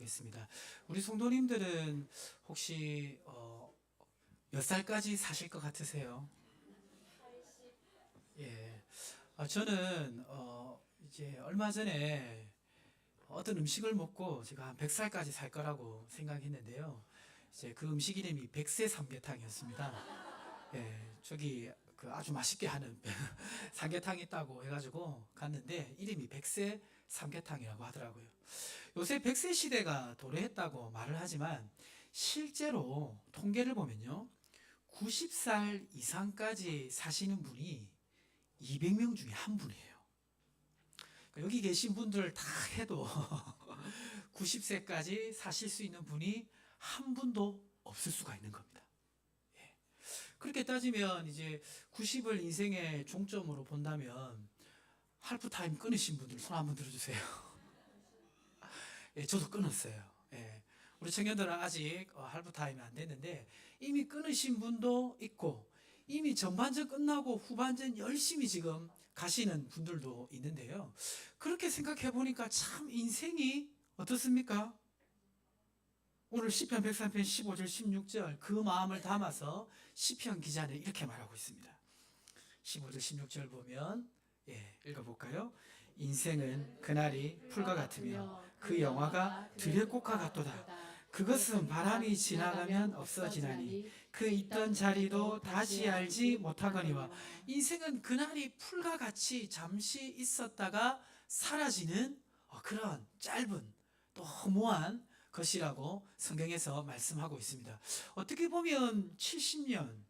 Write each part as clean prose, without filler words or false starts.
나누겠습니다. 우리 성도님들은 혹시 몇 살까지 사실 것 같으세요? 예. 저는 이제 얼마 전에 어떤 음식을 먹고 제가 한 100살까지 살 거라고 생각했는데요. 이제 그 음식 이름이 백세 삼계탕이었습니다. 예, 저기 그 아주 맛있게 하는 삼계탕이 있다고 해가지고 갔는데 이름이 백세 삼계탕이라고 하더라고요. 요새 100세 시대가 도래했다고 말을 하지만 실제로 통계를 보면요. 90살 이상까지 사시는 분이 200명 중에 한 분이에요. 그러니까 여기 계신 분들 다 해도 90세까지 사실 수 있는 분이 한 분도 없을 수가 있는 겁니다. 예. 그렇게 따지면 이제 90을 인생의 종점으로 본다면 할프타임 끊으신 분들 손 한번 들어주세요. 예, 저도 끊었어요. 예. 우리 청년들은 아직 할프타임이 안 됐는데 이미 끊으신 분도 있고 이미 전반전 끝나고 후반전 열심히 지금 가시는 분들도 있는데요. 그렇게 생각해 보니까 참 인생이 어떻습니까? 오늘 시편 103편 15절 16절 그 마음을 담아서 시편 기자는 이렇게 말하고 있습니다. 15절 16절 보면 읽어볼까요? 인생은 그날이 풀과 같으며 그 영화가 들의 꽃과 같도다. 그것은 바람이 지나가면 없어지나니 그 있던 자리도 다시 알지 못하거니와. 인생은 그날이 풀과 같이 잠시 있었다가 사라지는 그런 짧은 또 허무한 것이라고 성경에서 말씀하고 있습니다. 어떻게 보면 70년,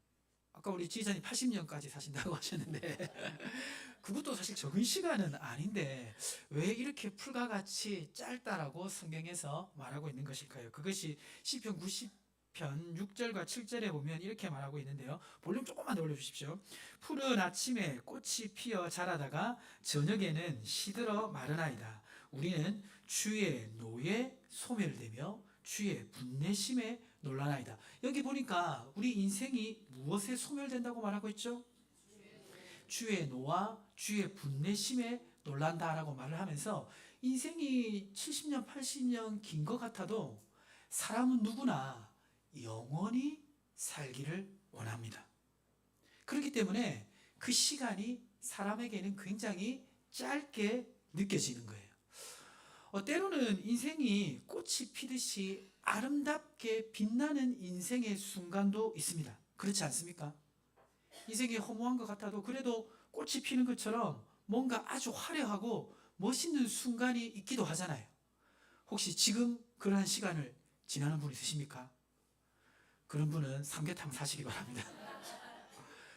아까 우리 지휘자님 80년까지 사신다고 하셨는데 그것도 사실 적은 시간은 아닌데 왜 이렇게 풀과 같이 짧다라고 성경에서 말하고 있는 것일까요? 그것이 시편 90편 6절과 7절에 보면 이렇게 말하고 있는데요. 볼륨 조금만 더 올려주십시오. 푸른 아침에 꽃이 피어 자라다가 저녁에는 시들어 마르나이다. 우리는 주의 노에 소멸되며 주의 분내심에 놀라나이다. 여기 보니까 우리 인생이 무엇에 소멸된다고 말하고 있죠? 주의 노와 주의 분내심에 놀란다라고 말을 하면서 인생이 70년, 80년 긴 것 같아도 사람은 누구나 영원히 살기를 원합니다. 그렇기 때문에 그 시간이 사람에게는 굉장히 짧게 느껴지는 거예요. 때로는 인생이 꽃이 피듯이 아름답게 빛나는 인생의 순간도 있습니다. 그렇지 않습니까? 인생이 허무한 것 같아도 그래도 꽃이 피는 것처럼 뭔가 아주 화려하고 멋있는 순간이 있기도 하잖아요. 혹시 지금 그러한 시간을 지나는 분 있으십니까? 그런 분은 삼계탕 사시기 바랍니다.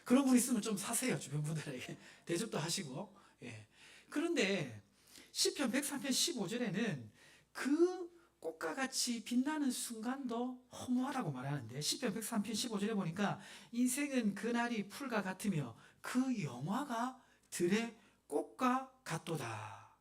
그런 분 있으면 좀 사세요. 주변 분들에게 대접도 하시고. 예. 그런데 시편 103편 15절에는 그 꽃과 같이 빛나는 순간도 허무하다고 말하는데 시편 103편 15절에 보니까 인생은 그날이 풀과 같으며 그 영화가 들의 꽃과 같도다.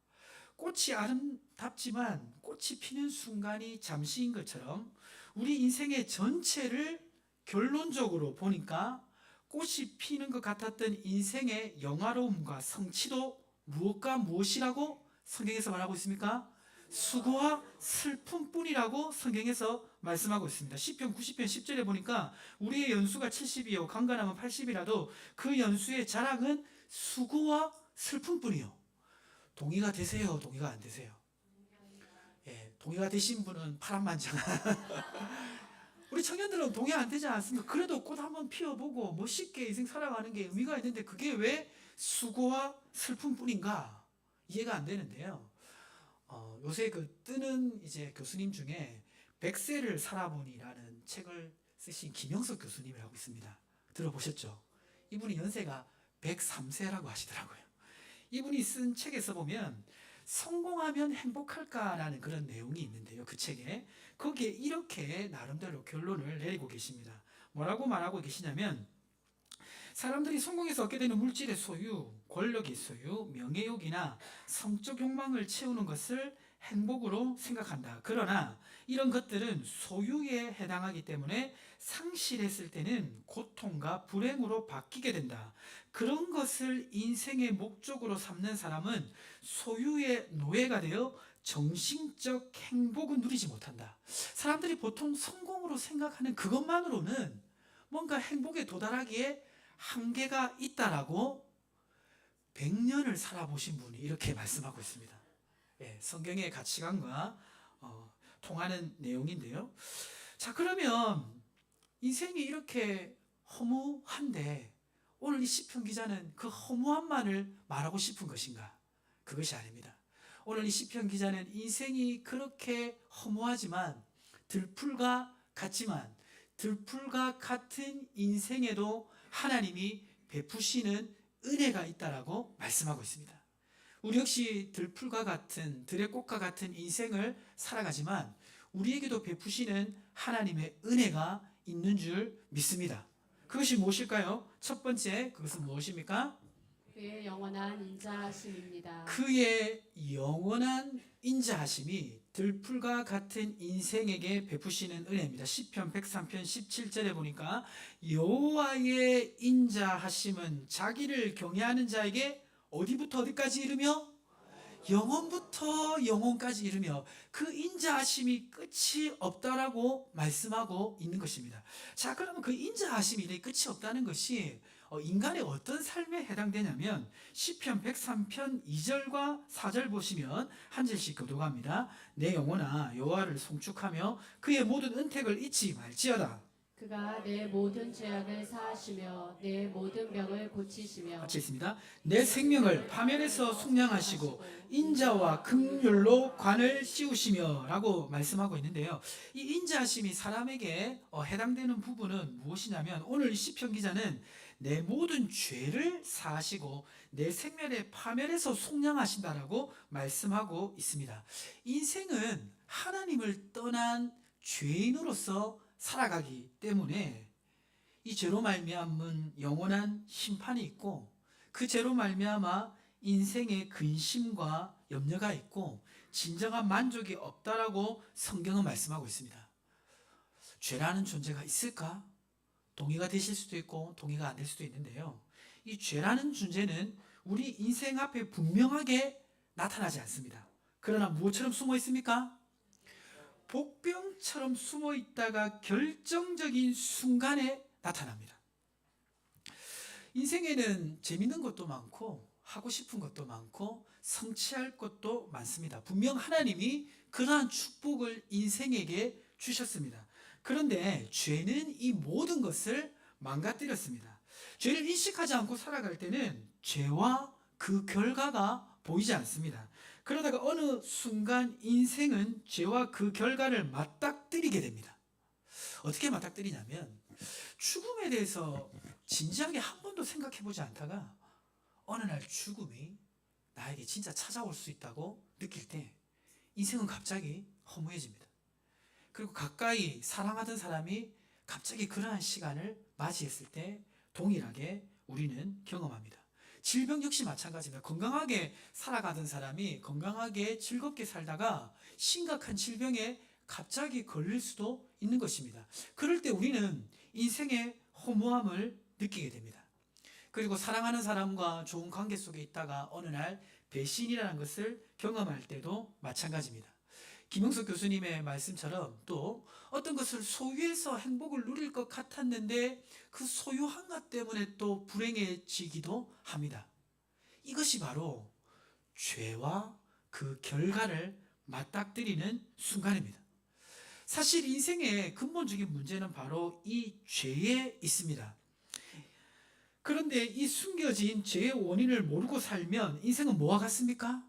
꽃이 아름답지만 꽃이 피는 순간이 잠시인 것처럼 우리 인생의 전체를 결론적으로 보니까 꽃이 피는 것 같았던 인생의 영화로움과 성취도 무엇과 무엇이라고 성경에서 말하고 있습니까? 수고와 슬픔뿐이라고 성경에서 말씀하고 있습니다. 시편 90편 10절에 보니까 우리의 연수가 70이요 강건하면 80이라도 그 연수의 자랑은 수고와 슬픔뿐이요. 동의가 되세요? 동의가 안 되세요? 예, 동의가 되신 분은 파란만장한 우리 청년들은 동의 안 되지 않습니까? 그래도 꽃 한번 피워보고 멋있게 인생 살아가는 게 의미가 있는데 그게 왜 수고와 슬픔뿐인가? 이해가 안 되는데요. 요새 그 뜨는 이제 교수님 중에 백세를 살아보니라는 책을 쓰신 김영석 교수님이라고 있습니다. 들어보셨죠? 이분이 연세가 103세라고 하시더라고요. 이분이 쓴 책에서 보면 성공하면 행복할까라는 그런 내용이 있는데요. 그 책에 거기에 이렇게 나름대로 결론을 내리고 계십니다. 뭐라고 말하고 계시냐면 사람들이 성공해서 얻게 되는 물질의 소유, 권력의 소유, 명예욕이나 성적 욕망을 채우는 것을 행복으로 생각한다. 그러나 이런 것들은 소유에 해당하기 때문에 상실했을 때는 고통과 불행으로 바뀌게 된다. 그런 것을 인생의 목적으로 삼는 사람은 소유의 노예가 되어 정신적 행복은 누리지 못한다. 사람들이 보통 성공으로 생각하는 그것만으로는 뭔가 행복에 도달하기에 한계가 있다라고 100년을 살아보신 분이 이렇게 말씀하고 있습니다. 예, 성경의 가치관과 통하는 내용인데요. 자, 그러면 인생이 이렇게 허무한데 오늘 이 시편 기자는 그 허무함만을 말하고 싶은 것인가? 그것이 아닙니다. 오늘 이 시편 기자는 인생이 그렇게 허무하지만 들풀과 같지만 들풀과 같은 인생에도 하나님이 베푸시는 은혜가 있다라고 말씀하고 있습니다. 우리 역시 들풀과 같은 들의 꽃과 같은 인생을 살아가지만 우리에게도 베푸시는 하나님의 은혜가 있는 줄 믿습니다. 그것이 무엇일까요? 첫 번째, 그것은 무엇입니까? 그의 영원한 인자하심입니다. 그의 영원한 인자하심이 들풀과 같은 인생에게 베푸시는 은혜입니다. 시편 103편 17절에 보니까 여호와의 인자하심은 자기를 경외하는 자에게 어디부터 어디까지 이르며 영원부터 영원까지 이르며 그 인자하심이 끝이 없다라고 말씀하고 있는 것입니다. 자, 그러면 그 인자하심이 끝이 없다는 것이 인간의 어떤 삶에 해당되냐면 시편 103편 2절과 4절 보시면 한 절씩 교독합니다. 내 영혼아 여호와를 송축하며 그의 모든 은택을 잊지 말지어다. 그가 내 모든 죄악을 사하시며 내 모든 병을 고치시며 같이 있습니다. 내 생명을 파멸에서 속량하시고 인자와 긍휼로 관을 씌우시며 라고 말씀하고 있는데요. 이 인자하심이 사람에게 해당되는 부분은 무엇이냐면 오늘 이 시편 기자는 내 모든 죄를 사하시고 내 생명의 파멸에서 속량하신다라고 말씀하고 있습니다. 인생은 하나님을 떠난 죄인으로서 살아가기 때문에 이 죄로 말미암은 영원한 심판이 있고 그 죄로 말미암아 인생의 근심과 염려가 있고 진정한 만족이 없다라고 성경은 말씀하고 있습니다. 죄라는 존재가 있을까? 동의가 되실 수도 있고 동의가 안 될 수도 있는데요. 이 죄라는 존재는 우리 인생 앞에 분명하게 나타나지 않습니다. 그러나 무엇처럼 숨어 있습니까? 복병처럼 숨어 있다가 결정적인 순간에 나타납니다. 인생에는 재밌는 것도 많고 하고 싶은 것도 많고 성취할 것도 많습니다. 분명 하나님이 그러한 축복을 인생에게 주셨습니다. 그런데 죄는 이 모든 것을 망가뜨렸습니다. 죄를 인식하지 않고 살아갈 때는 죄와 그 결과가 보이지 않습니다. 그러다가 어느 순간 인생은 죄와 그 결과를 맞닥뜨리게 됩니다. 어떻게 맞닥뜨리냐면 죽음에 대해서 진지하게 한 번도 생각해 보지 않다가 어느 날 죽음이 나에게 진짜 찾아올 수 있다고 느낄 때 인생은 갑자기 허무해집니다. 그리고 가까이 사랑하던 사람이 갑자기 그러한 시간을 맞이했을 때 동일하게 우리는 경험합니다. 질병 역시 마찬가지입니다. 건강하게 살아가던 사람이 건강하게 즐겁게 살다가 심각한 질병에 갑자기 걸릴 수도 있는 것입니다. 그럴 때 우리는 인생의 허무함을 느끼게 됩니다. 그리고 사랑하는 사람과 좋은 관계 속에 있다가 어느 날 배신이라는 것을 경험할 때도 마찬가지입니다. 김영석 교수님의 말씀처럼 또 어떤 것을 소유해서 행복을 누릴 것 같았는데 그 소유한 것 때문에 또 불행해지기도 합니다. 이것이 바로 죄와 그 결과를 맞닥뜨리는 순간입니다. 사실 인생의 근본적인 문제는 바로 이 죄에 있습니다. 그런데 이 숨겨진 죄의 원인을 모르고 살면 인생은 뭐와 같습니까?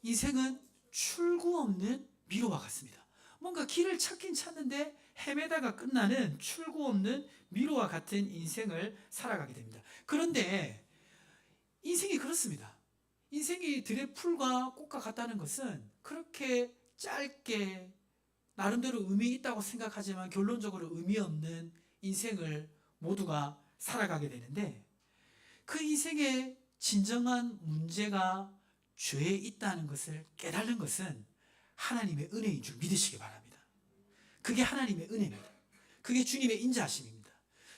인생은 출구 없는 미로와 같습니다. 뭔가 길을 찾긴 찾는데 헤매다가 끝나는 출구 없는 미로와 같은 인생을 살아가게 됩니다. 그런데 인생이 그렇습니다. 인생이 들의 풀과 꽃과 같다는 것은 그렇게 짧게 나름대로 의미 있다고 생각하지만 결론적으로 의미 없는 인생을 모두가 살아가게 되는데 그 인생의 진정한 문제가 죄에 있다는 것을 깨달는 것은 하나님의 은혜인 줄 믿으시기 바랍니다. 그게 하나님의 은혜입니다. 그게 주님의 인자하심입니다.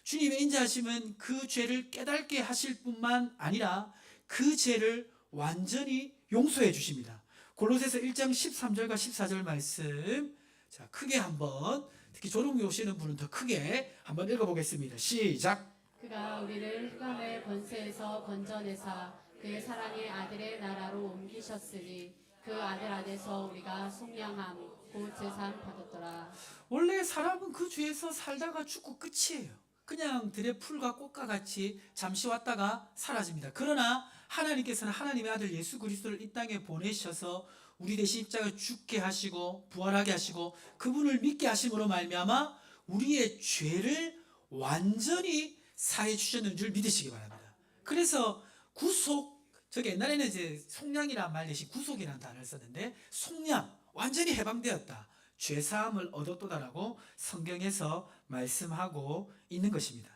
주님의 인자하심은 그 죄를 깨닫게 하실 뿐만 아니라 그 죄를 완전히 용서해 주십니다. 골로새서 1장 13절과 14절 말씀, 자 크게 한번, 특히 조롱이 오시는 분은 더 크게 한번 읽어보겠습니다. 시작. 그가 우리를 흑암의 권세에서 건져내사 그의 사랑의 아들의 나라로 옮기셨으니 그 아들 안에서 우리가 속량함 곧 제사함 받았더라. 원래 사람은 그 죄에서 살다가 죽고 끝이에요. 그냥 들의 풀과 꽃과 같이 잠시 왔다가 사라집니다. 그러나 하나님께서는 하나님의 아들 예수 그리스도를 이 땅에 보내셔서 우리 대신 십자가에 죽게 하시고 부활하게 하시고 그분을 믿게 하심으로 말미암아 우리의 죄를 완전히 사해 주셨는 줄 믿으시기 바랍니다. 그래서 구속, 저기 옛날에는 이제 속량이란 말 대신 구속이라는 단어를 썼는데, 속량, 완전히 해방되었다, 죄사함을 얻었도다라고 성경에서 말씀하고 있는 것입니다.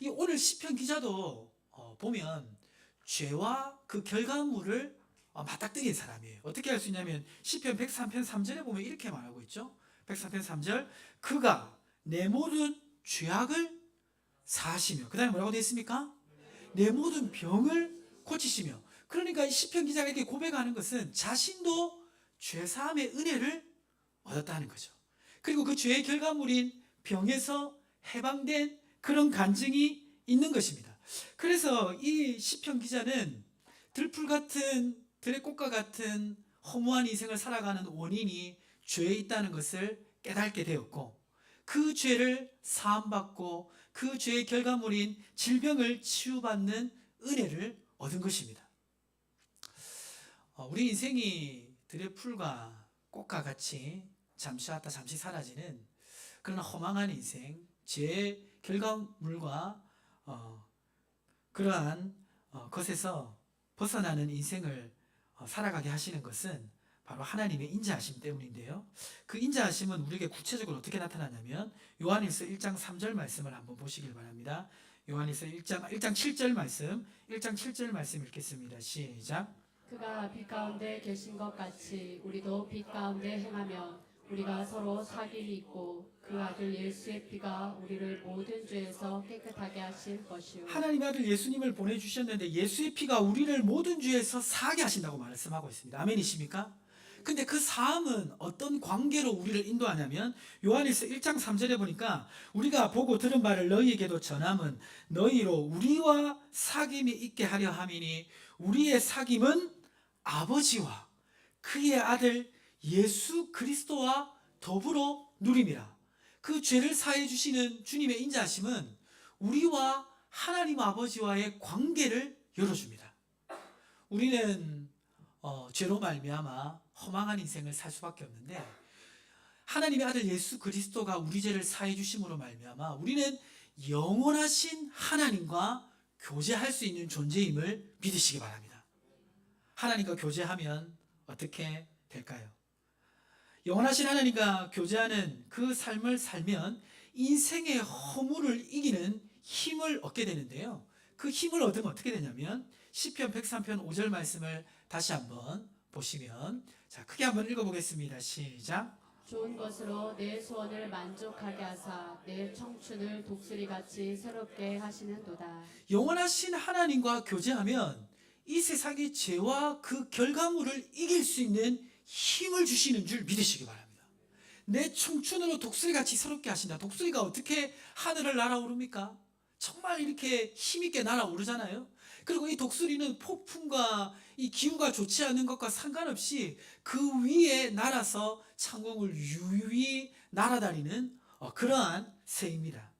이 오늘 시편 기자도 보면 죄와 그 결과물을 맞닥뜨린 사람이에요. 어떻게 할 수 있냐면 시편 103편 3절에 보면 이렇게 말하고 있죠. 103편 3절, 그가 내 모든 죄악을 사하시며, 그 다음에 뭐라고 되어 있습니까? 내 모든 병을 고치시며. 그러니까 이 시편 기자가 이렇게 고백하는 것은 자신도 죄사함의 은혜를 얻었다는 거죠. 그리고 그 죄의 결과물인 병에서 해방된 그런 간증이 있는 것입니다. 그래서 이 시편 기자는 들풀 같은, 들의 꽃과 같은 허무한 인생을 살아가는 원인이 죄에 있다는 것을 깨닫게 되었고, 그 죄를 사함받고 그 죄의 결과물인 질병을 치유받는 은혜를 얻은 것입니다. 우리 인생이 들의 풀과 꽃과 같이 잠시 왔다 잠시 사라지는 그런 허망한 인생, 죄의 결과물과 그러한 것에서 벗어나는 인생을 살아가게 하시는 것은 바로 하나님의 인자하심 때문인데요. 그 인자하심은 우리에게 구체적으로 어떻게 나타나냐면 요한일서 1장 3절 말씀을 한번 보시길 바랍니다. 요한일서 1장 7절 말씀, 1장 7절 말씀 읽겠습니다. 시작. 그가 빛 가운데 계신 것 같이 우리도 빛 가운데 행하면 우리가 서로 사귐이 있고 그 아들 예수의 피가 우리를 모든 죄에서 깨끗하게 하실 것이요. 하나님의 아들 예수님을 보내주셨는데 예수의 피가 우리를 모든 죄에서 사하게 하신다고 말씀하고 있습니다. 아멘이십니까? 근데 그 사함은 어떤 관계로 우리를 인도하냐면 요한일서 1장 3절에 보니까 우리가 보고 들은 바를 너희에게도 전함은 너희로 우리와 사귐이 있게 하려 함이니 우리의 사귐은 아버지와 그의 아들 예수 그리스도와 더불어 누림이라. 그 죄를 사해 주시는 주님의 인자하심은 우리와 하나님 아버지와의 관계를 열어줍니다. 우리는 죄로 말미암아 허망한 인생을 살 수밖에 없는데 하나님의 아들 예수 그리스도가 우리 죄를 사해 주심으로 말미암아 우리는 영원하신 하나님과 교제할 수 있는 존재임을 믿으시기 바랍니다. 하나님과 교제하면 어떻게 될까요? 영원하신 하나님과 교제하는 그 삶을 살면 인생의 허물을 이기는 힘을 얻게 되는데요. 그 힘을 얻으면 어떻게 되냐면 시편 103편 5절 말씀을 다시 한번 보시면, 자 크게 한번 읽어보겠습니다. 시작. 좋은 것으로 내 소원을 만족하게 하사 내 청춘을 독수리같이 새롭게 하시는도다. 영원하신 하나님과 교제하면 이 세상의 죄와 그 결과물을 이길 수 있는 힘을 주시는 줄 믿으시기 바랍니다. 내 청춘으로 독수리같이 새롭게 하신다. 독수리가 어떻게 하늘을 날아오릅니까? 정말 이렇게 힘있게 날아오르잖아요. 그리고 이 독수리는 폭풍과 이 기후가 좋지 않은 것과 상관없이 그 위에 날아서 창공을 유유히 날아다니는 그러한 새입니다.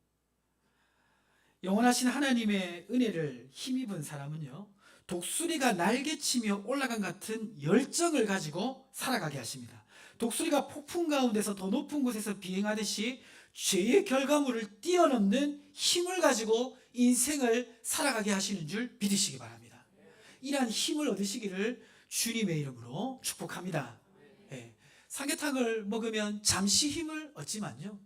영원하신 하나님의 은혜를 힘입은 사람은요, 독수리가 날개치며 올라간 같은 열정을 가지고 살아가게 하십니다. 독수리가 폭풍 가운데서 더 높은 곳에서 비행하듯이 죄의 결과물을 뛰어넘는 힘을 가지고 인생을 살아가게 하시는 줄 믿으시기 바랍니다. 이러한 힘을 얻으시기를 주님의 이름으로 축복합니다. 삼계탕을 먹으면 잠시 힘을 얻지만요,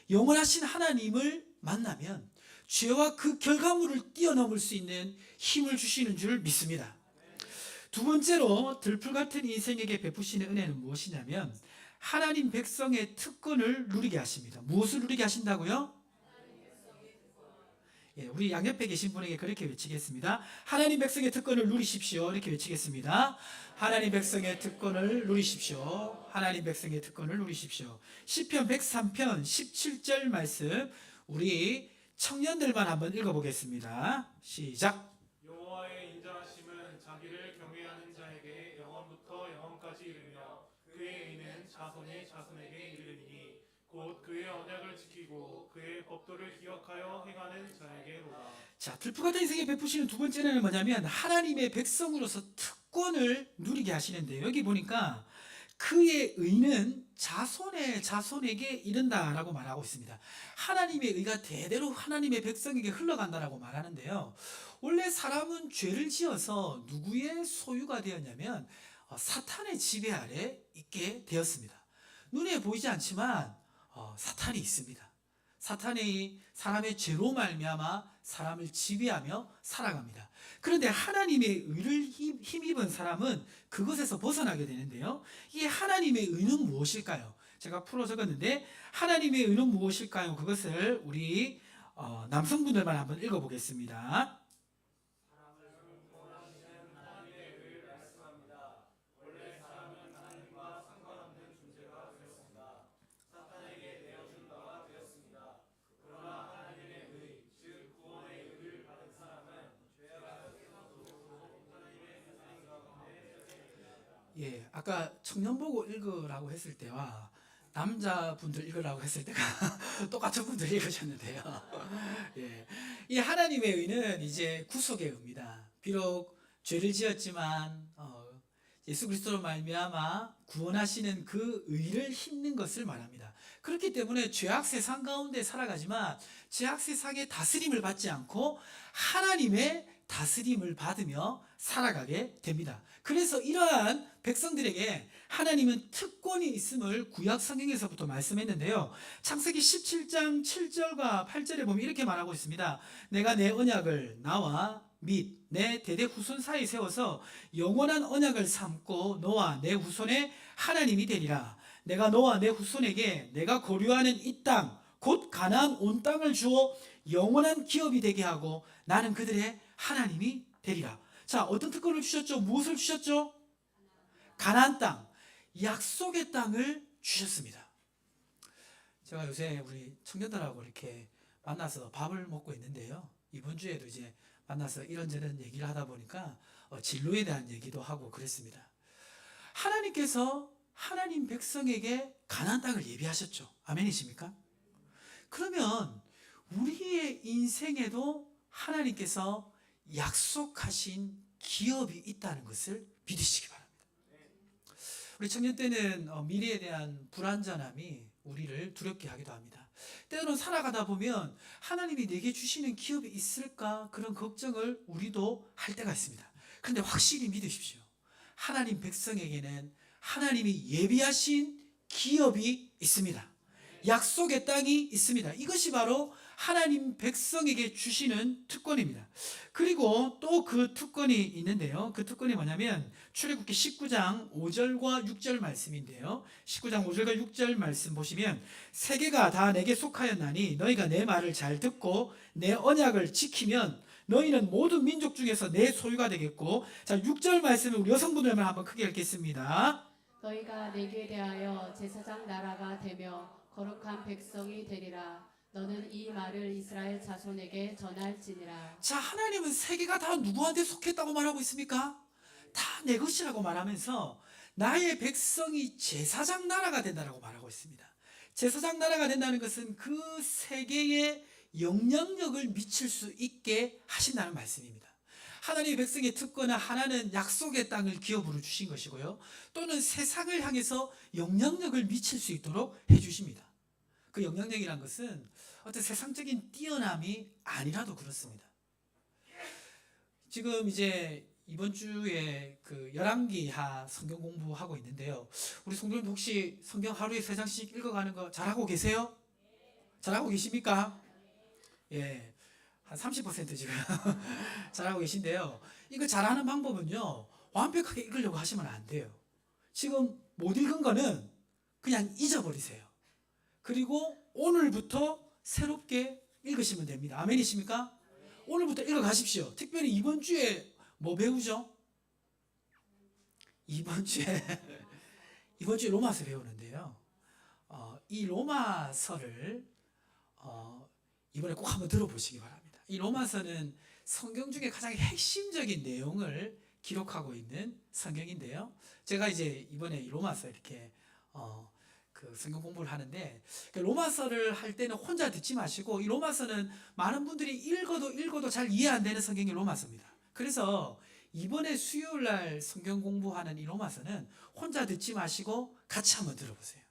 영원하신 하나님을 만나면 죄와 그 결과물을 뛰어넘을 수 있는 힘을 주시는 줄 믿습니다. 두 번째로 들풀 같은 인생에게 베푸시는 은혜는 무엇이냐면 하나님 백성의 특권을 누리게 하십니다. 무엇을 누리게 하신다고요? 예, 우리 양옆에 계신 분에게 그렇게 외치겠습니다. 하나님 백성의 특권을 누리십시오. 이렇게 외치겠습니다. 하나님 백성의 특권을 누리십시오. 하나님 백성의 특권을 누리십시오. 시편 103편 17절 말씀 우리 청년들만 한번 읽어보겠습니다. 시작. 여호와의 인자하심은 자기를 경외하는 자에게 영원부터 영원까지 이르며 그의 의는 자손의 자손에게 이르리니 곧 그의 언약을 지키고 그의 법도를 기억하여 행하는 자에게로다. 자, 들프 같은 인생에 베푸시는 두 번째는 뭐냐면 하나님의 백성으로서 특권을 누리게 하시는데요. 여기 보니까 그의 의는 자손의 자손에게 이른다라고 말하고 있습니다. 하나님의 의가 대대로 하나님의 백성에게 흘러간다라고 말하는데요. 원래 사람은 죄를 지어서 누구의 소유가 되었냐면 사탄의 지배 아래 있게 되었습니다. 눈에 보이지 않지만 사탄이 있습니다. 사탄이 사람의 죄로 말미암아 사람을 지배하며 살아갑니다. 그런데 하나님의 의를 힘입은 사람은 그것에서 벗어나게 되는데요. 이 하나님의 의는 무엇일까요? 제가 풀어 적었는데 하나님의 의는 무엇일까요? 그것을 우리 남성분들만 한번 읽어보겠습니다. 예, 아까 청년 보고 읽으라고 했을 때와 남자분들 읽으라고 했을 때가 똑같은 분들 읽으셨는데요. 예, 이 하나님의 의는 이제 구속의 의입니다. 비록 죄를 지었지만 예수 그리스도로 말미암아 구원하시는 그 의를 힘는 것을 말합니다. 그렇기 때문에 죄악 세상 가운데 살아가지만 죄악 세상의 다스림을 받지 않고 하나님의 다스림을 받으며 살아가게 됩니다. 그래서 이러한 백성들에게 하나님은 특권이 있음을 구약 성경에서부터 말씀했는데요. 창세기 17장 7절과 8절에 보면 이렇게 말하고 있습니다. 내가 내 언약을 나와 및 내 대대 후손 사이에 세워서 영원한 언약을 삼고 너와 내 후손의 하나님이 되리라. 내가 너와 내 후손에게 내가 고려하는 이 땅 곧 가나안 온 땅을 주어 영원한 기업이 되게 하고 나는 그들의 하나님이 되리라. 자, 어떤 특권을 주셨죠? 무엇을 주셨죠? 가나안 땅, 약속의 땅을 주셨습니다. 제가 요새 우리 청년들하고 이렇게 만나서 밥을 먹고 있는데요. 이번 주에도 이제 만나서 이런저런 얘기를 하다 보니까 진로에 대한 얘기도 하고 그랬습니다. 하나님께서 하나님 백성에게 가나안 땅을 예비하셨죠. 아멘이십니까? 그러면 우리의 인생에도 하나님께서 약속하신 기업이 있다는 것을 믿으시기 바랍니다. 우리 청년 때는 미래에 대한 불안전함이 우리를 두렵게 하기도 합니다. 때로는 살아가다 보면 하나님이 내게 주시는 기업이 있을까 그런 걱정을 우리도 할 때가 있습니다. 그런데 확실히 믿으십시오. 하나님 백성에게는 하나님이 예비하신 기업이 있습니다. 약속의 땅이 있습니다. 이것이 바로 하나님 백성에게 주시는 특권입니다. 그리고 또 그 특권이 있는데요. 그 특권이 뭐냐면 출애굽기 19장 5절과 6절 말씀인데요. 19장 5절과 6절 말씀 보시면 세계가 다 내게 속하였나니 너희가 내 말을 잘 듣고 내 언약을 지키면 너희는 모든 민족 중에서 내 소유가 되겠고, 자 6절 말씀을 우리 여성분들만 한번 크게 읽겠습니다. 너희가 내게 대하여 제사장 나라가 되며 거룩한 백성이 되리라. 너는 이 말을 이스라엘 자손에게 전할지니라. 자, 하나님은 세계가 다 누구한테 속했다고 말하고 있습니까? 다 내 것이라고 말하면서 나의 백성이 제사장 나라가 된다고 말하고 있습니다. 제사장 나라가 된다는 것은 그 세계에 영향력을 미칠 수 있게 하신다는 말씀입니다. 하나님의 백성의 특권은 하나는 약속의 땅을 기업으로 주신 것이고요. 또는 세상을 향해서 영향력을 미칠 수 있도록 해주십니다. 그 영향력이란 것은 어떤 세상적인 뛰어남이 아니라도 그렇습니다. 지금 이제 이번 주에 그 열왕기하 성경 공부하고 있는데요. 우리 성도님들 혹시 성경 하루에 3장씩 읽어가는 거 잘하고 계세요? 잘하고 계십니까? 예, 한 30% 지금 잘하고 계신데요. 이거 잘하는 방법은요, 완벽하게 읽으려고 하시면 안 돼요. 지금 못 읽은 거는 그냥 잊어버리세요. 그리고 오늘부터 새롭게 읽으시면 됩니다. 아멘이십니까? 오늘부터 읽어가십시오. 특별히 이번 주에 뭐 배우죠? 이번 주에 로마서 배우는데요. 이 로마서를 이번에 꼭 한번 들어보시기 바랍니다. 이 로마서는 성경 중에 가장 핵심적인 내용을 기록하고 있는 성경인데요. 제가 이제 이번에 이 로마서 이렇게 그 성경 공부를 하는데, 로마서를 할 때는 혼자 듣지 마시고, 이 로마서는 많은 분들이 읽어도 잘 이해 안 되는 성경이 로마서입니다. 그래서 이번에 수요일 날 성경 공부하는 이 로마서는 혼자 듣지 마시고 같이 한번 들어보세요.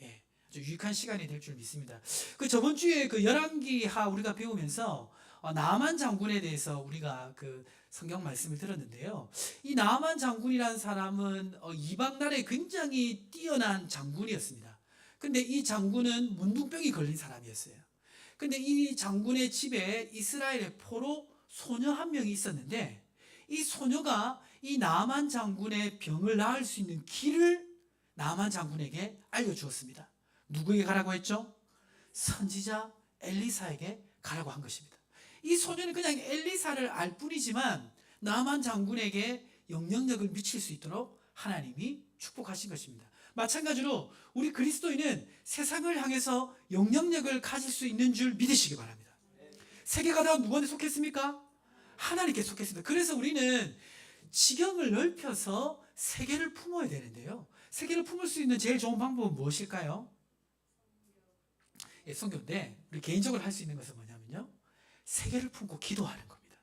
예, 아주 유익한 시간이 될 줄 믿습니다. 그 저번 주에 그 열왕기하 우리가 배우면서 나만 장군에 대해서 우리가 그 성경 말씀을 들었는데요. 이 나만 장군이라는 사람은 이방 나라에 굉장히 뛰어난 장군이었습니다. 근데 이 장군은 문둥병이 걸린 사람이었어요. 근데 이 장군의 집에 이스라엘의 포로 소녀 한 명이 있었는데, 이 소녀가 이 나만 장군의 병을 나을 수 있는 길을 나만 장군에게 알려주었습니다. 누구에게 가라고 했죠? 선지자 엘리사에게 가라고 한 것입니다. 이 소녀는 그냥 엘리사를 알 뿐이지만 나만 장군에게 영향력을 미칠 수 있도록 하나님이 축복하신 것입니다. 마찬가지로 우리 그리스도인은 세상을 향해서 영향력을 가질 수 있는 줄 믿으시기 바랍니다. 세계가 다 누구한테 속했습니까? 하나님께 속했습니다. 그래서 우리는 지경을 넓혀서 세계를 품어야 되는데요. 세계를 품을 수 있는 제일 좋은 방법은 무엇일까요? 예, 성경인데 우리 개인적으로 할 수 있는 것은 뭐냐면요, 세계를 품고 기도하는 겁니다.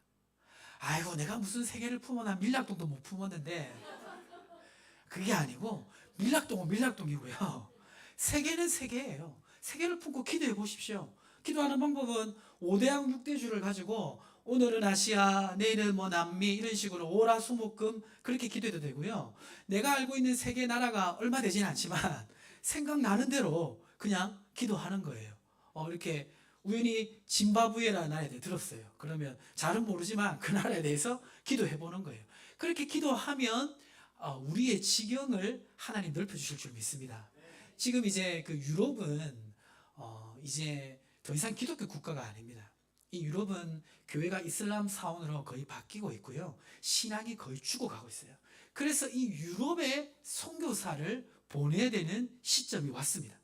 아이고, 내가 무슨 세계를 품어, 난 밀락동도 못 품었는데. 그게 아니고 밀락동은 밀락동이고요, 세계는 세계예요. 세계를 품고 기도해 보십시오. 기도하는 방법은 5대양 6대주를 가지고 오늘은 아시아, 내일은 뭐 남미, 이런 식으로 오라수목금 그렇게 기도해도 되고요. 내가 알고 있는 세계 나라가 얼마 되진 않지만 생각나는 대로 그냥 기도하는 거예요. 이렇게 우연히 짐바브웨라는 나라에 대해 들었어요. 그러면 잘은 모르지만 그 나라에 대해서 기도해 보는 거예요. 그렇게 기도하면 우리의 지경을 하나님 넓혀주실 줄 믿습니다. 지금 이제 그 유럽은 이제 더 이상 기독교 국가가 아닙니다. 이 유럽은 교회가 이슬람 사원으로 거의 바뀌고 있고요, 신앙이 거의 죽어가고 있어요. 그래서 이 유럽에 선교사를 보내야 되는 시점이 왔습니다.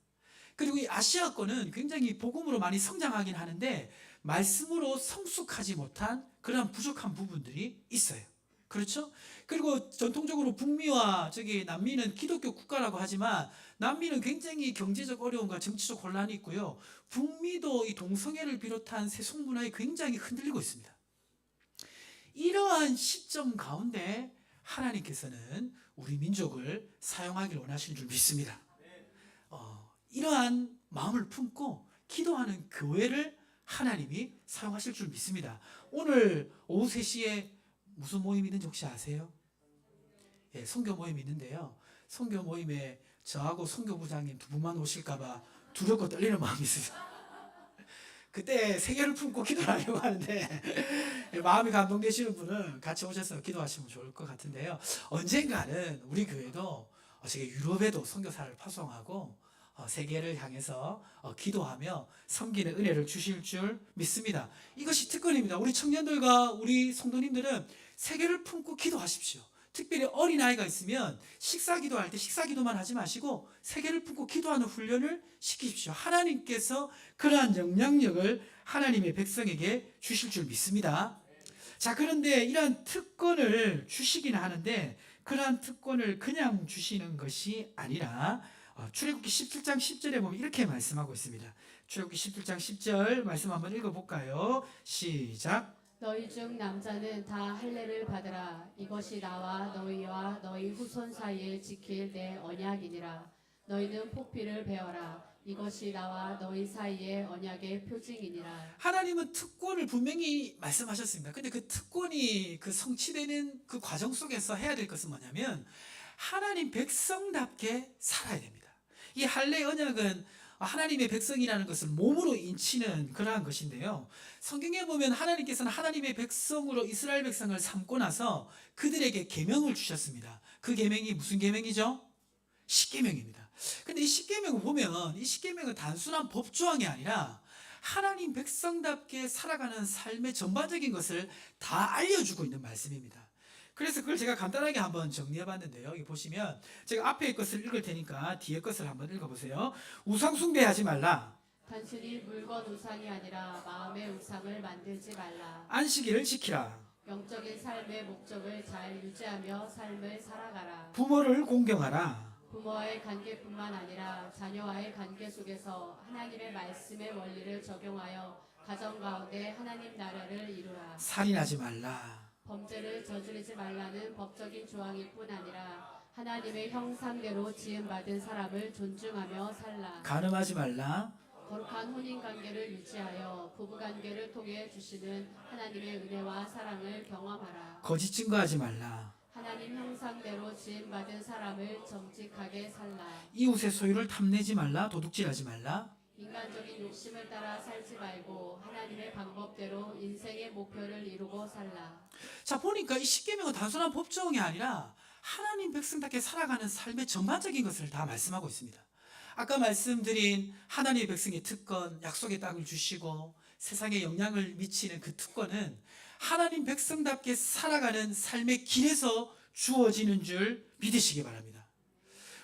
그리고 이 아시아권은 굉장히 복음으로 많이 성장하긴 하는데 말씀으로 성숙하지 못한 그런 부족한 부분들이 있어요. 그렇죠? 그리고 전통적으로 북미와 남미는 기독교 국가라고 하지만 남미는 굉장히 경제적 어려움과 정치적 혼란이 있고요, 북미도 이 동성애를 비롯한 세속 문화에 굉장히 흔들리고 있습니다. 이러한 시점 가운데 하나님께서는 우리 민족을 사용하기를 원하시는 줄 믿습니다. 이러한 마음을 품고 기도하는 교회를 하나님이 사용하실 줄 믿습니다. 오늘 오후 3시에 무슨 모임이 있는지 혹시 아세요? 예, 선교 모임이 있는데요. 선교 모임에 저하고 선교부장님 두 분만 오실까봐 두렵고 떨리는 마음이 있습니다. 그때 세계를 품고 기도를 하려고 하는데 마음이 감동되시는 분은 같이 오셔서 기도하시면 좋을 것 같은데요. 언젠가는 우리 교회도 유럽에도 선교사를 파송하고 세계를 향해서 기도하며 섬기는 은혜를 주실 줄 믿습니다. 이것이 특권입니다. 우리 청년들과 우리 성도님들은 세계를 품고 기도하십시오. 특별히 어린아이가 있으면 식사기도할 때 식사기도만 하지 마시고 세계를 품고 기도하는 훈련을 시키십시오. 하나님께서 그러한 영향력을 하나님의 백성에게 주실 줄 믿습니다. 자, 그런데 이러한 특권을 주시긴 하는데 그러한 특권을 그냥 주시는 것이 아니라 출애굽기 17장 10절에 보면 이렇게 말씀하고 있습니다. 출애굽기 17장 10절 말씀 한번 읽어볼까요? 시작. 너희 중 남자는 다 할례를 받으라. 이것이 나와 너희와 너희 후손 사이에 지킬 내 언약이니라. 너희는 폭피를 베어라. 이것이 나와 너희 사이의 언약의 표징이니라. 하나님은 특권을 분명히 말씀하셨습니다. 근데 그 특권이 그 성취되는 그 과정 속에서 해야 될 것은 뭐냐면 하나님 백성답게 살아야 됩니다. 이 할례 언약은 하나님의 백성이라는 것을 몸으로 인치는 그러한 것인데요, 성경에 보면 하나님께서는 하나님의 백성으로 이스라엘 백성을 삼고 나서 그들에게 계명을 주셨습니다. 그 계명이 무슨 계명이죠? 십계명입니다. 근데 이 십계명을 보면 이 십계명은 단순한 법조항이 아니라 하나님 백성답게 살아가는 삶의 전반적인 것을 다 알려주고 있는 말씀입니다. 그래서 그걸 제가 간단하게 한번 정리해 봤는데요. 여기 보시면 제가 앞에 것을 읽을 테니까 뒤에 것을 한번 읽어보세요. 우상 숭배하지 말라. 단순히 물건 우상이 아니라 마음의 우상을 만들지 말라. 안식일을 지키라. 영적인 삶의 목적을 잘 유지하며 삶을 살아가라. 부모를 공경하라. 부모와의 관계뿐만 아니라 자녀와의 관계 속에서 하나님의 말씀의 원리를 적용하여 가정 가운데 하나님 나라를 이루라. 살인하지 말라. 범죄를 저지르지 말라는 법적인 조항일 뿐 아니라 하나님의 형상대로 지음받은 사람을 존중하며 살라. 간음하지 말라. 거룩한 혼인관계를 유지하여 부부관계를 통해 주시는 하나님의 은혜와 사랑을 경험하라. 거짓 증거하지 말라. 하나님 형상대로 지음받은 사람을 정직하게 살라. 이웃의 소유를 탐내지 말라. 도둑질하지 말라. 인간적인 욕심을 따라 살지 말고 하나님의 방법대로 인생의 목표를 이루고 살라. 자, 보니까 이 십계명은 단순한 법정이 아니라 하나님 백성답게 살아가는 삶의 전반적인 것을 다 말씀하고 있습니다. 아까 말씀드린 하나님의 백성의 특권, 약속의 땅을 주시고 세상에 영향을 미치는 그 특권은 하나님 백성답게 살아가는 삶의 길에서 주어지는 줄 믿으시기 바랍니다.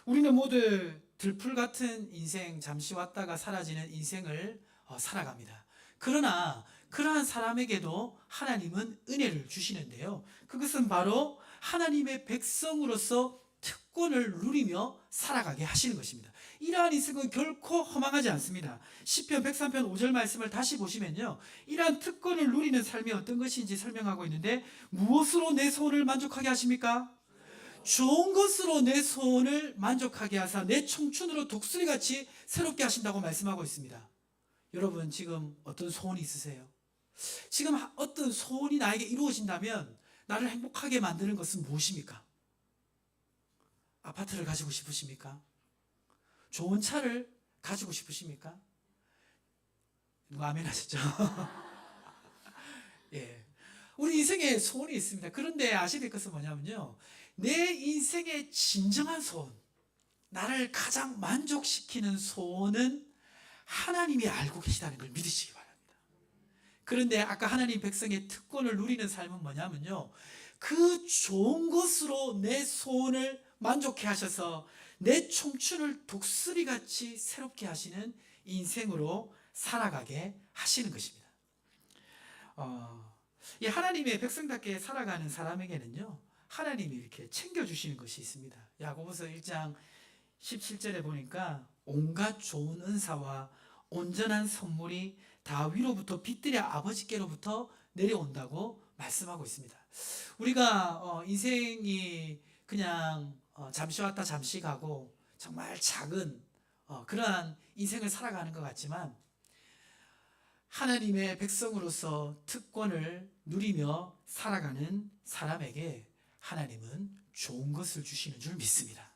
우리는 모두 들풀 같은 인생, 잠시 왔다가 사라지는 인생을 살아갑니다. 그러나 그러한 사람에게도 하나님은 은혜를 주시는데요. 그것은 바로 하나님의 백성으로서 특권을 누리며 살아가게 하시는 것입니다. 이러한 인생은 결코 허망하지 않습니다. 시편 103편 5절 말씀을 다시 보시면요, 이러한 특권을 누리는 삶이 어떤 것인지 설명하고 있는데, 무엇으로 내 소원을 만족하게 하십니까? 좋은 것으로 내 소원을 만족하게 하사 내 청춘으로 독수리같이 새롭게 하신다고 말씀하고 있습니다. 여러분, 지금 어떤 소원이 있으세요? 지금 어떤 소원이 나에게 이루어진다면 나를 행복하게 만드는 것은 무엇입니까? 아파트를 가지고 싶으십니까? 좋은 차를 가지고 싶으십니까? 누가 아멘 하셨죠? 예. 우리 인생에 소원이 있습니다. 그런데 아셔야 될 것은 뭐냐면요, 내 인생의 진정한 소원, 나를 가장 만족시키는 소원은 하나님이 알고 계시다는 걸 믿으시기 바랍니다. 그런데 아까 하나님 백성의 특권을 누리는 삶은 뭐냐면요, 그 좋은 것으로 내 소원을 만족해 하셔서 내 청춘을 독수리같이 새롭게 하시는 인생으로 살아가게 하시는 것입니다. 이 하나님의 백성답게 살아가는 사람에게는요, 하나님이 이렇게 챙겨주시는 것이 있습니다. 야고보서 1장 17절에 보니까 온갖 좋은 은사와 온전한 선물이 다 위로부터 빛들의 아버지께로부터 내려온다고 말씀하고 있습니다. 우리가 인생이 그냥 잠시 왔다 잠시 가고 정말 작은 그러한 인생을 살아가는 것 같지만, 하나님의 백성으로서 특권을 누리며 살아가는 사람에게 하나님은 좋은 것을 주시는 줄 믿습니다.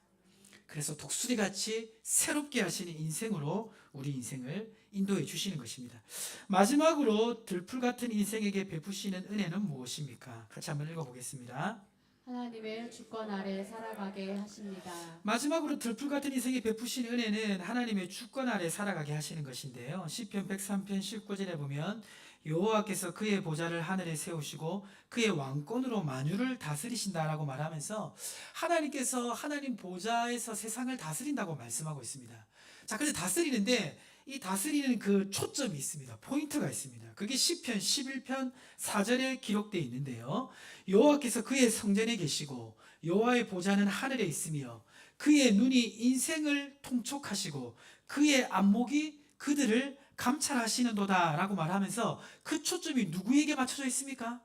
그래서 독수리같이 새롭게 하시는 인생으로 우리 인생을 인도해 주시는 것입니다. 마지막으로 들풀 같은 인생에게 베푸시는 은혜는 무엇입니까? 같이 한번 읽어보겠습니다. 하나님의 주권 아래 살아가게 하십니다. 마지막으로 들풀 같은 인생에 베푸신 은혜는 하나님의 주권 아래 살아가게 하시는 것인데요. 시편 103편 19절에 보면 여호와께서 그의 보좌를 하늘에 세우시고 그의 왕권으로 만유를 다스리신다라고 말하면서 하나님께서 하나님 보좌에서 세상을 다스린다고 말씀하고 있습니다. 자, 근데 다스리는데 이 다스리는 그 초점이 있습니다. 포인트가 있습니다. 그게 시편 11편 4절에 기록되어 있는데요. 여호와께서 그의 성전에 계시고 여호와의 보좌는 하늘에 있으며 그의 눈이 인생을 통촉하시고 그의 안목이 그들을 감찰하시는도다 라고 말하면서 그 초점이 누구에게 맞춰져 있습니까?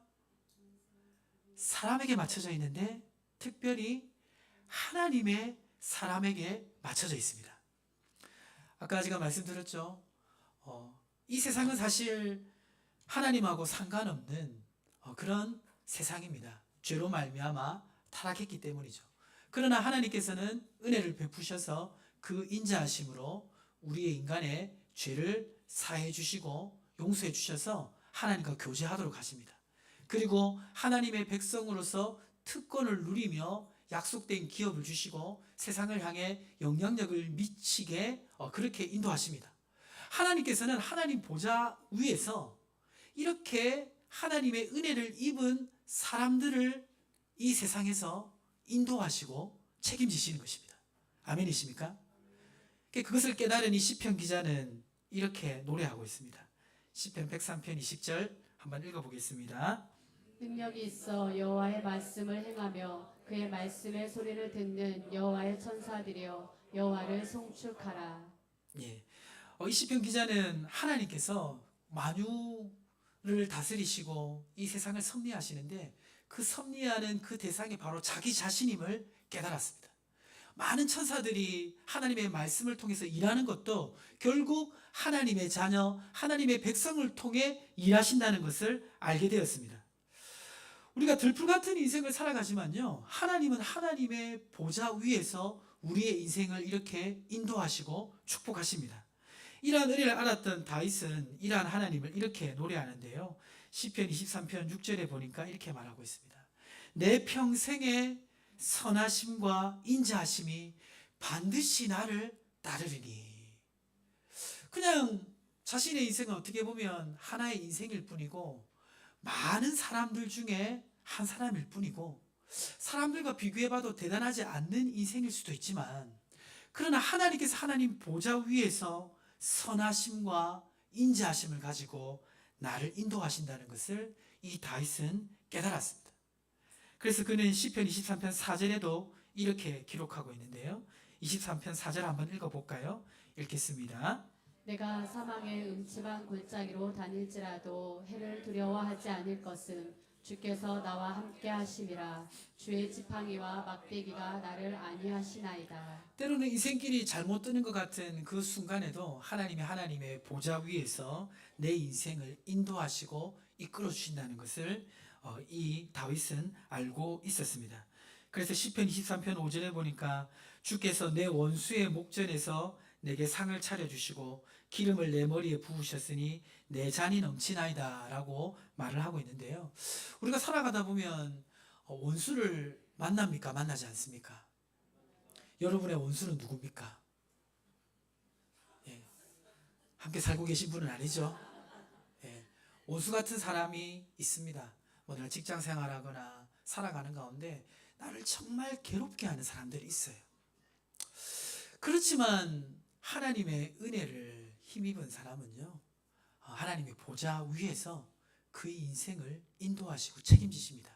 사람에게 맞춰져 있는데 특별히 하나님의 사람에게 맞춰져 있습니다. 아까 제가 말씀드렸죠. 이 세상은 사실 하나님하고 상관없는 그런 세상입니다. 죄로 말미암아 타락했기 때문이죠. 그러나 하나님께서는 은혜를 베푸셔서 그 인자하심으로 우리의 인간의 죄를 사해 주시고 용서해 주셔서 하나님과 교제하도록 하십니다. 그리고 하나님의 백성으로서 특권을 누리며 약속된 기업을 주시고 세상을 향해 영향력을 미치게 그렇게 인도하십니다. 하나님께서는 하나님 보좌 위에서 이렇게 하나님의 은혜를 입은 사람들을 이 세상에서 인도하시고 책임지시는 것입니다. 아멘이십니까? 그것을 깨달은 이 시편 기자는 이렇게 노래하고 있습니다. 시편 103편 20절 한번 읽어보겠습니다. 능력이 있어 여호와의 말씀을 행하며 그의 말씀의 소리를 듣는 여호와의 천사들이여 여호와를 송축하라. 예. 이 시편 기자는 하나님께서 만유를 다스리시고 이 세상을 섭리하시는데 그 섭리하는 그 대상이 바로 자기 자신임을 깨달았습니다. 많은 천사들이 하나님의 말씀을 통해서 일하는 것도 결국 하나님의 자녀, 하나님의 백성을 통해 일하신다는 것을 알게 되었습니다. 우리가 들풀 같은 인생을 살아가지만요, 하나님은 하나님의 보좌 위에서 우리의 인생을 이렇게 인도하시고 축복하십니다. 이러한 은혜를 알았던 다윗은 이러한 하나님을 이렇게 노래하는데요. 시편 23편 6절에 보니까 이렇게 말하고 있습니다. 내 평생의 선하심과 인자하심이 반드시 나를 따르리니. 그냥 자신의 인생은 어떻게 보면 하나의 인생일 뿐이고 많은 사람들 중에 한 사람일 뿐이고 사람들과 비교해봐도 대단하지 않는 인생일 수도 있지만 그러나 하나님께서 하나님 보좌 위에서 선하심과 인자하심을 가지고 나를 인도하신다는 것을 이 다윗은 깨달았습니다. 그래서 그는 시편 23편 4절에도 이렇게 기록하고 있는데요. 23편 4절 한번 읽어볼까요? 읽겠습니다. 내가 사망의 음침한 골짜기로 다닐지라도 해를 두려워하지 않을 것은 주께서 나와 함께 하심이라. 주의 지팡이와 막대기가 나를 안위하시나이다. 때로는 인생길이 잘못 뜨는 것 같은 그 순간에도 하나님의 보좌 위에서 내 인생을 인도하시고 이끌어 주신다는 것을 이 다윗은 알고 있었습니다. 그래서 시편 23편 5절에 보니까 주께서 내 원수의 목전에서 내게 상을 차려주시고 기름을 내 머리에 부으셨으니 내 잔이 넘치나이다 라고 말을 하고 있는데요. 우리가 살아가다 보면 원수를 만납니까? 만나지 않습니까? 여러분의 원수는 누굽니까? 예. 함께 살고 계신 분은 아니죠. 예. 원수 같은 사람이 있습니다. 뭐 내가 직장 생활하거나 살아가는 가운데 나를 정말 괴롭게 하는 사람들이 있어요. 그렇지만 하나님의 은혜를 힘입은 사람은요, 하나님의 보좌 위에서 그의 인생을 인도하시고 책임지십니다.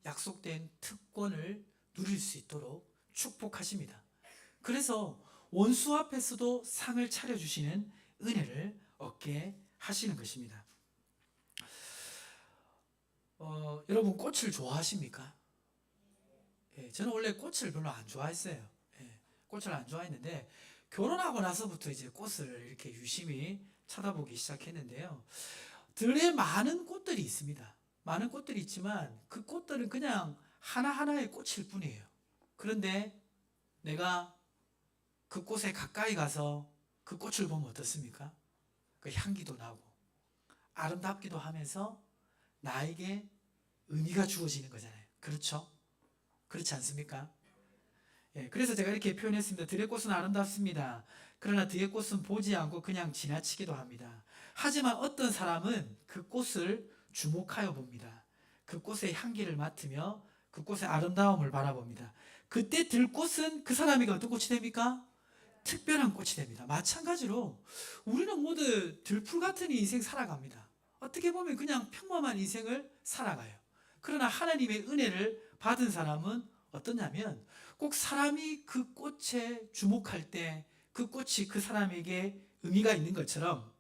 약속된 특권을 누릴 수 있도록 축복하십니다. 그래서 원수 앞에서도 상을 차려주시는 은혜를 얻게 하시는 것입니다. 여러분 꽃을 좋아하십니까? 예, 저는 원래 꽃을 별로 안 좋아했어요. 예, 꽃을 안 좋아했는데 결혼하고 나서부터 이제 꽃을 이렇게 유심히 쳐다보기 시작했는데요. 들에 많은 꽃들이 있습니다. 많은 꽃들이 있지만 그 꽃들은 그냥 하나하나의 꽃일 뿐이에요. 그런데 내가 그 꽃에 가까이 가서 그 꽃을 보면 어떻습니까? 그 향기도 나고 아름답기도 하면서 나에게 의미가 주어지는 거잖아요. 그렇죠? 그렇지 않습니까? 예, 그래서 제가 이렇게 표현했습니다. 들의 꽃은 아름답습니다. 그러나 들의 꽃은 보지 않고 그냥 지나치기도 합니다. 하지만 어떤 사람은 그 꽃을 주목하여 봅니다. 그 꽃의 향기를 맡으며 그 꽃의 아름다움을 바라봅니다. 그때 들꽃은 그 사람에게 어떤 꽃이 됩니까? 특별한 꽃이 됩니다. 마찬가지로 우리는 모두 들풀 같은 인생 살아갑니다. 어떻게 보면 그냥 평범한 인생을 살아가요. 그러나 하나님의 은혜를 받은 사람은 어떠냐면 꼭 사람이 그 꽃에 주목할 때 그 꽃이 그 사람에게 의미가 있는 것처럼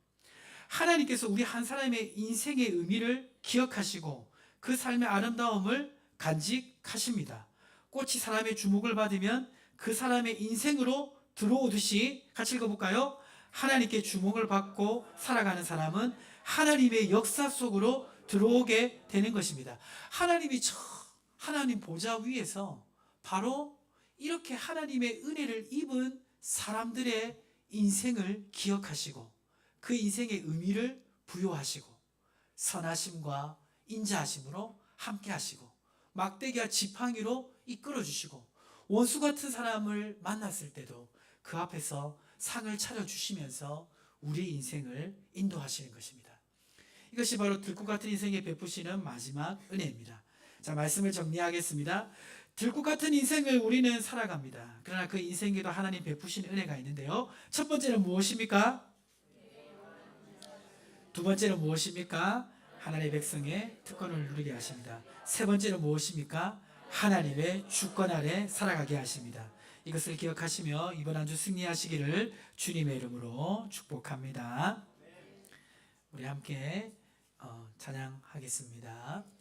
하나님께서 우리 한 사람의 인생의 의미를 기억하시고 그 삶의 아름다움을 간직하십니다. 꽃이 사람의 주목을 받으면 그 사람의 인생으로 들어오듯이 같이 읽어볼까요? 하나님께 주목을 받고 살아가는 사람은 하나님의 역사 속으로 들어오게 되는 것입니다. 하나님 보좌 위에서 바로 이렇게 하나님의 은혜를 입은 사람들의 인생을 기억하시고 그 인생의 의미를 부여하시고 선하심과 인자하심으로 함께 하시고 막대기와 지팡이로 이끌어 주시고 원수 같은 사람을 만났을 때도 그 앞에서 상을 차려 주시면서 우리 인생을 인도하시는 것입니다. 이것이 바로 들꽃 같은 인생에 베푸시는 마지막 은혜입니다. 자, 말씀을 정리하겠습니다. 들꽃 같은 인생을 우리는 살아갑니다. 그러나 그 인생에도 하나님 베푸신 은혜가 있는데요. 첫 번째는 무엇입니까? 두 번째는 무엇입니까? 하나님의 백성의 특권을 누리게 하십니다. 세 번째는 무엇입니까? 하나님의 주권 아래 살아가게 하십니다. 이것을 기억하시며 이번 한 주 승리하시기를 주님의 이름으로 축복합니다. 우리 함께 찬양하겠습니다.